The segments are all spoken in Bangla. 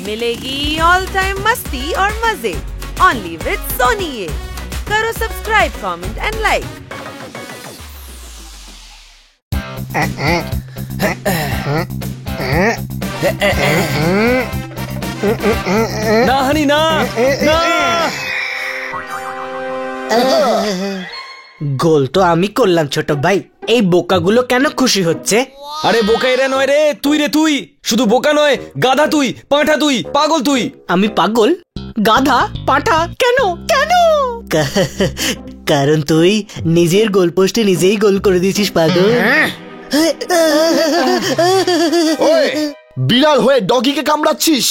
मिलेगी ऑल टाइम मस्ती और मजे ओनली विद सोनी। ये करो सब्सक्राइब, कमेंट एंड लाइक। না হানি না না, গোল তো আমি করলাম ছোট ভাই, এই বোকাগুলো কেন খুশি হচ্ছে? আরে বোকা এরা নয় রে, তুই রে তুই। শুধু বোকা নয়, গাধা তুই, পাঁঠা তুই, পাগল তুই। আমি পাগল, গাধা, পাঁঠা? কেন কেন? কারণ তুই নিজের গোল পোস্টে নিজেই গোল করে দিয়েছিস পাগল। ওই বিড়াল হয়ে ডগিকে কামড়াচ্ছিস?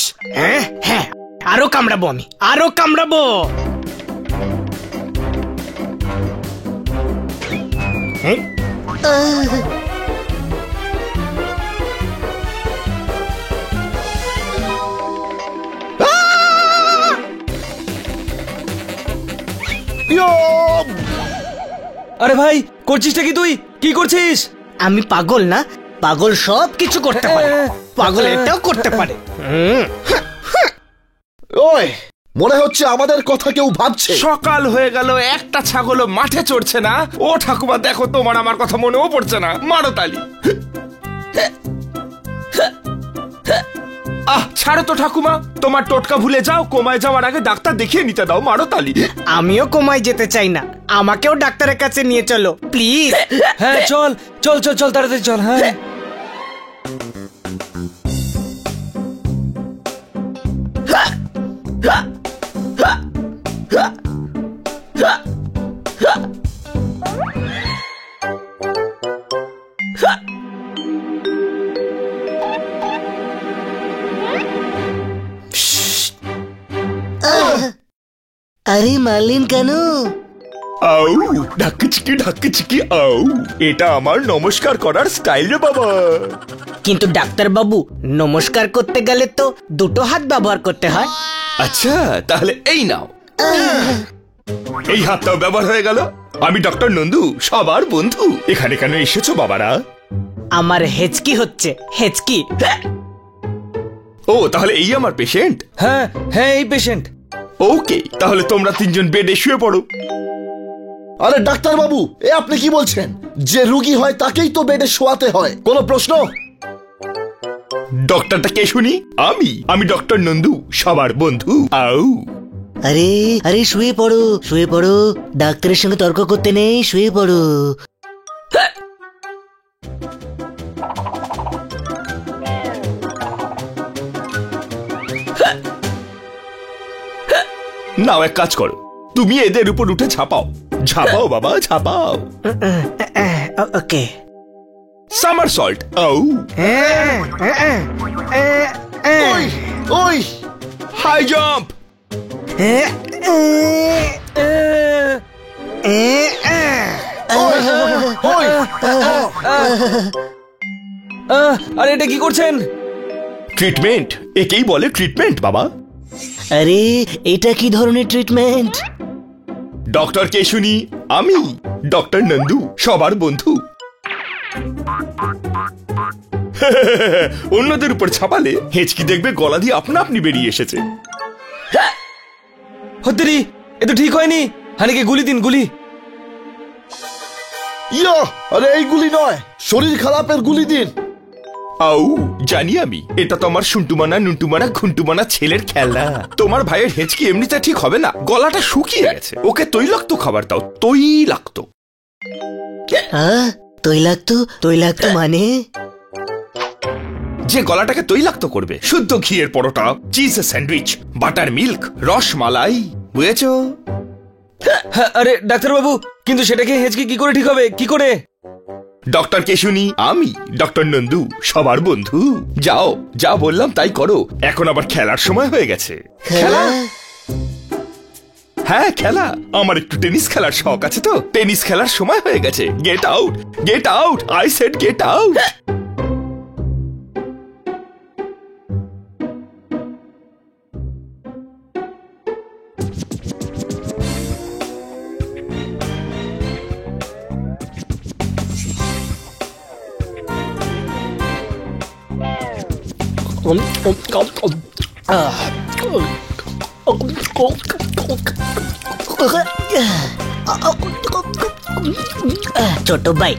হ্যাঁ, আরো কামড়াবো আমি, আরো কামড়াবো। আরে ভাই, করছিসটা কি তুই? কি করছিস? আমি পাগল না? পাগল সব কিছু করতে পারে, পাগল এটাও করতে পারে। ওই মনে হচ্ছে আমাদের কথা কেউ ভাবছে। সকাল হয়ে গেল, একটা ছাগলও মাঠে চড়ছে না। ও ঠাকুমা দেখো, তোমার আমার কথা মনেও পড়ছে না। মারো তালি। ছাড়ো তো ঠাকুমা, তোমার টোটকা ভুলে যাও। কোমায় যাওয়ার আগে ডাক্তার দেখিয়ে নিতে দাও। মারো তালি। আমিও কোমায় যেতে চাই না, আমাকেও ডাক্তারের কাছে নিয়ে চলো প্লিজ। হ্যাঁ চল চল চল চল, তাড়াতাড়ি চল। হ্যাঁ আরে মারলেন কেন? আউ ঢাক চিকি আউ, এটা আমার নমস্কার করার স্টাইল রে বাবা। কিন্তু ডাক্তার বাবু, নমস্কার করতে গেলে তো দুটো হাত ব্যবহার করতে হয়। আচ্ছা, তাহলে এই নাও। এই হাতটাও ব্যবহার হয়ে গেল। আমি ডক্টর নন্দু, সবার বন্ধু। এখানে কেন এসেছো বাবারা? আমার হেঁচকি হচ্ছে, হেঁচকি। ও তাহলে এই আমার পেশেন্ট? হ্যাঁ হ্যাঁ, এই পেশেন্ট। ওকে, তাহলে তোমরা তিনজন বেডে শুয়ে পড়ো। আরে ডাক্তার বাবু, এ আপনি কি বলছেন? যে রোগী হয় তাকেই তো বেডে শোয়াতে হয়, কোনো প্রশ্ন? ডক্টরটা কে শুনি? আমি ডক্টর নন্দু, সবার বন্ধু। আউ আরে আরে শুয়ে পড়ো, শুয়ে পড়ো, ডাক্তারের সঙ্গে তর্ক করতে নেই, শুয়ে পড়ো। নাও এক কাজ করো, তুমি এদের উপর উঠে ঝাঁপাও। ঝাঁপাও বাবা, ঝাঁপাও। ওকে। Summer salt. আউ ওই ওই হাই জাম্প। ওই আরে এটা কি করছেন? ট্রিটমেন্ট, একেই বলে ট্রিটমেন্ট বাবা। আরে এটা কি ধরনের ট্রিটমেন্ট? ডক্টর কে শুনি? আমি ডক্টর নন্দু, সবার বন্ধু। অন্যদের উপর ছাপালে হেঁচকি দেখবে গলা দিয়ে আপনা আপনি বেরিয়ে এসেছে। হত্তেরি, এ তো ঠিক হয়নি। হানিকে গুলি দিন, গুলি। ইয়া, আরে এই গুলি নয়, শরীর খারাপের গুলি দিন। আউ জানি আমি, এটা তো আমার শুন্টুমানা নুন্টুমানা ঘুন্টুমানা ছেলের খেলা। তোমার ভাইয়ের হেঁচকি এমনিতে ঠিক হবে না, গলাটা শুকিয়ে গেছে। ওকে তৈলাক্ত খাবার দাও, তৈলাক্ত। তৈলাক্ত? তৈলাক্ত মানে? যে গলাটাকে তৈলাক্ত করবে। শুদ্ধ ঘিয়ের পরোটা, চিজের স্যান্ডউইচ, বাটার মিল্ক, রসমালাই, বুঝেছো? হ্যাঁ, আরে ডাক্তার বাবু, কিন্তু সেটাকে হেঁচকি কি করে ঠিক হবে? কি করে? ডক্টর কে শুনি? আমি ডক্টর নন্দু, সবার বন্ধু। যাও, যা বললাম তাই করো। এখন আবার খেলার সময় হয়ে গেছে। খেলা? হ্যাঁ খেলা। আমার একটু টেনিস খেলার শখ আছে, তো টেনিস খেলার সময় হয়ে গেছে। Get out, get out, I said get out. ছোট ভাই,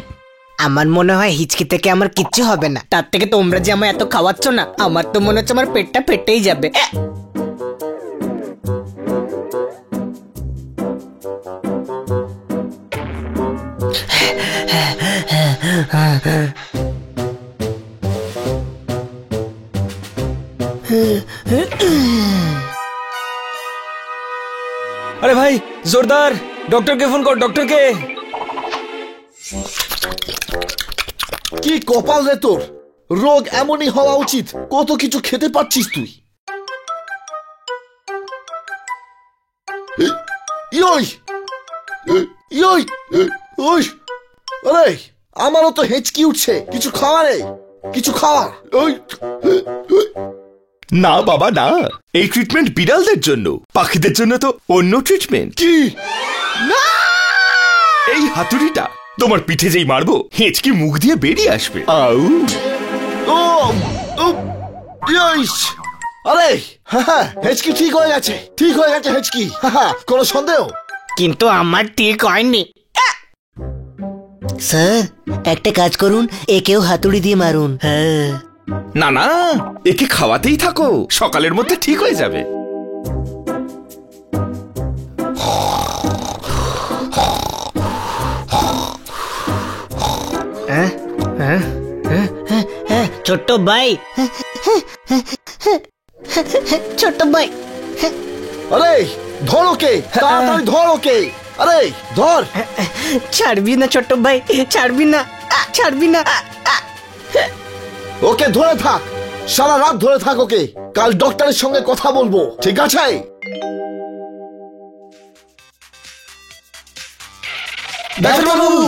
আমার মনে হয় হিচকি থেকে আমার কিচ্ছু হবে না। তার থেকে তোমরা যে আমায় এত খাওয়াচ্ছ না, আমার তো মনে হচ্ছে আমার পেটটা ফেটেই যাবে। আরে ভাই জোরদার, ডক্টরকে ফোন কর, ডক্টরকে। কি কপাল রে তোর, রোগ এমনই হওয়া উচিত। কত কিছু খেতে পারছিস তুই। ইয়ই ইয়ই ওই, আরে আমারও তো হেঁচকি উঠছে। কিছু খাওয়া রে, কিছু খাওয়া। ওই না বাবা না, এই ট্রিটমেন্ট বিড়ালদের জন্য, পাখিদের জন্য তো অন্য ট্রিটমেন্ট। কি? এই হাতুড়িটা তোমার পিঠে যেই মারবো, হেঁচকি মুখ দিয়ে বেরিয়ে আসবে। আউ ও ও, ইয়ইস! আরে হ্যাঁ, হেঁচকি ঠিক হয়ে গেছে, ঠিক হয়ে গেছে হেঁচকি। কোনো সন্দেহ? কিন্তু আমার ঠিক হয়নি। স্যার, একটা কাজ করুন, একেও হাতুড়ি দিয়ে মারুন। হ্যাঁ। না না, একে খাওয়াতেই থাকো, সকালের মধ্যে ঠিক হয়ে যাবে। ছোট্ট ভাই, ছোট্ট ভাই, আরে ধর ওকে, তাড়াতাড়ি ধর ওকে। আরে ধর। ছাড়বি না ছোট্ট ভাই, ছাড়বি না, ছাড়বি না। ওকে ধরে থাক, সারা রাত ধরে থাক ওকে। কাল ডক্টরের সঙ্গে কথা বলবো, ঠিক আছে? ডাক্তারবাবু!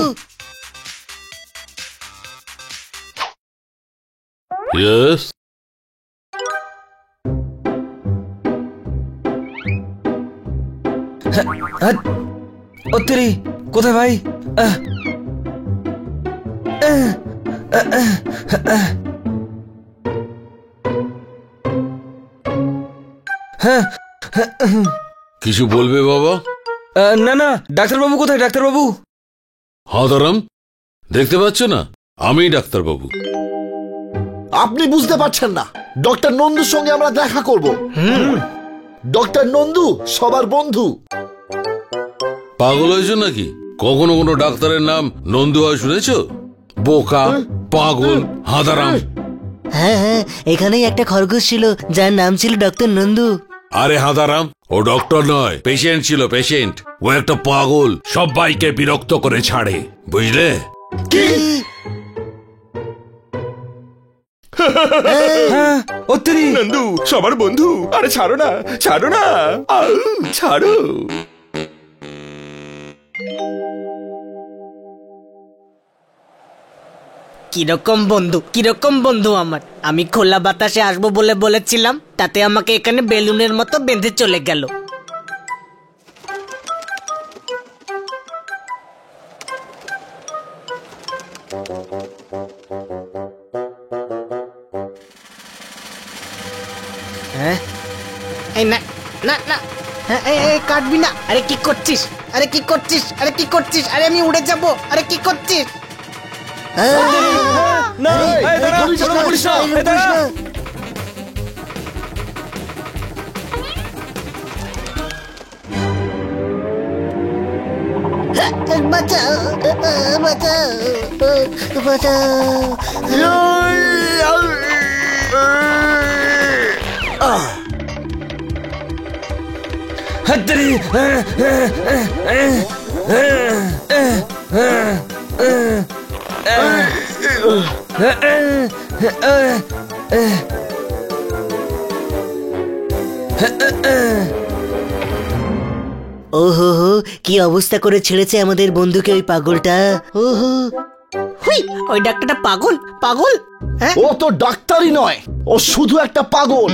Yes. ও তেরি, কোথায় ভাই? কিছু বলবে বাবা? না না, ডাক্তারবাবু কোথায়? ডাক্তারবাবু? হাঁদারাম, দেখতে পাচ্ছ না আমি ডাক্তারবাবু। আপনি বুঝতে পারছেন না, ডক্টর নন্দুর সঙ্গে আমরা দেখা করব। ডক্টর নন্দু সবার বন্ধু। পাগল হয়েছো নাকি? কখনো কোনো ডাক্তারের নাম নন্দু হয় শুনেছো? বোকা, পাগল, হাঁদারাম। হ্যাঁ হ্যাঁ, এখানেই একটা খরগোশ ছিল যার নাম ছিল ডক্টর নন্দু। আরে হাঁদারাম, ও ডক্টর নয়, পেশেন্ট ছিল, পেশেন্ট। ও একটা পাগল, সবাইকে বিরক্ত করে ছাড়ে, বুঝলে? হ্যাঁ, ও তেরি। নন্দু সবার বন্ধু। আরে ছাড়ো না, ছাড়ো না, আউ, ছাড়ো। কিরকম বন্ধু, কিরকম বন্ধু আমার। আমি খোলা বাতাসে আসবো বলে বলেছিলাম, তাতে আমাকে এখানে বেলুনের মতো বেঁধে চলে গেল। হ্যাঁ, এই না না না, কাটবি না। আরে কি করছিস? আরে কি করছিস? আরে কি করছিস? আরে আমি উড়ে যাব। আরে কি করছিস? না, এই দাঁড়া, কোনো পুলিশ না, এই দাঁড়া। বাঁচাও, বাঁচাও, বাঁচাও। হাত তেরি। ওহো হো, কি অবস্থা করে ছেড়েছে আমাদের বন্ধুকে ওই পাগলটা। ওহো, হুই, ওই ডাক্তারটা পাগল, পাগল। হ্যাঁ, ও তো ডাক্তারই নয়, ও শুধু একটা পাগল।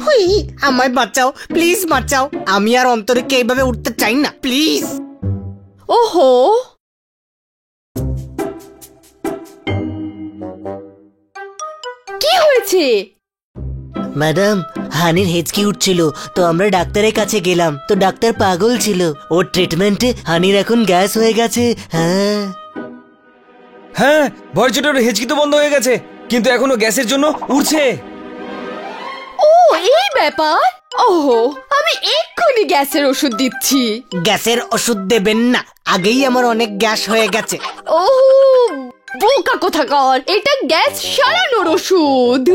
হুই, আমায় বাঁচাও, প্লিজ বাঁচাও। আমি আর অন্তরীকে এইভাবে উঠতে চাই না, প্লিজ। ওহো, কি হয়েছে? ম্যাডাম, হানির হেঁচকি উঠছিল, তো আমরা ডাক্তারের কাছে গেলাম, তো ডাক্তার পাগল ছিল। ওর ট্রিটমেন্টে হানির এখন গ্যাস হয়ে গেছে। হ্যাঁ হ্যাঁ, ভয় চোটে ওর হেঁচকি তো বন্ধ হয়ে গেছে, কিন্তু এখনো গ্যাসের জন্য উঠছে। ও এই ব্যাপার। ওহো, আমি এক্ষুনি গ্যাসের ওষুধ দিচ্ছি। গ্যাসের ওষুধ দেবেন না, আগেই আমার অনেক গ্যাস হয়ে গেছে। ওহো, বোকা কোথাকার, এটা গ্যাস সারানোর ওষুধ।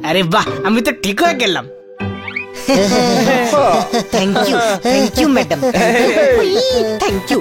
আরে বাহ, আমি তো ঠিক হয়ে গেলাম। Thank you madam, thank you.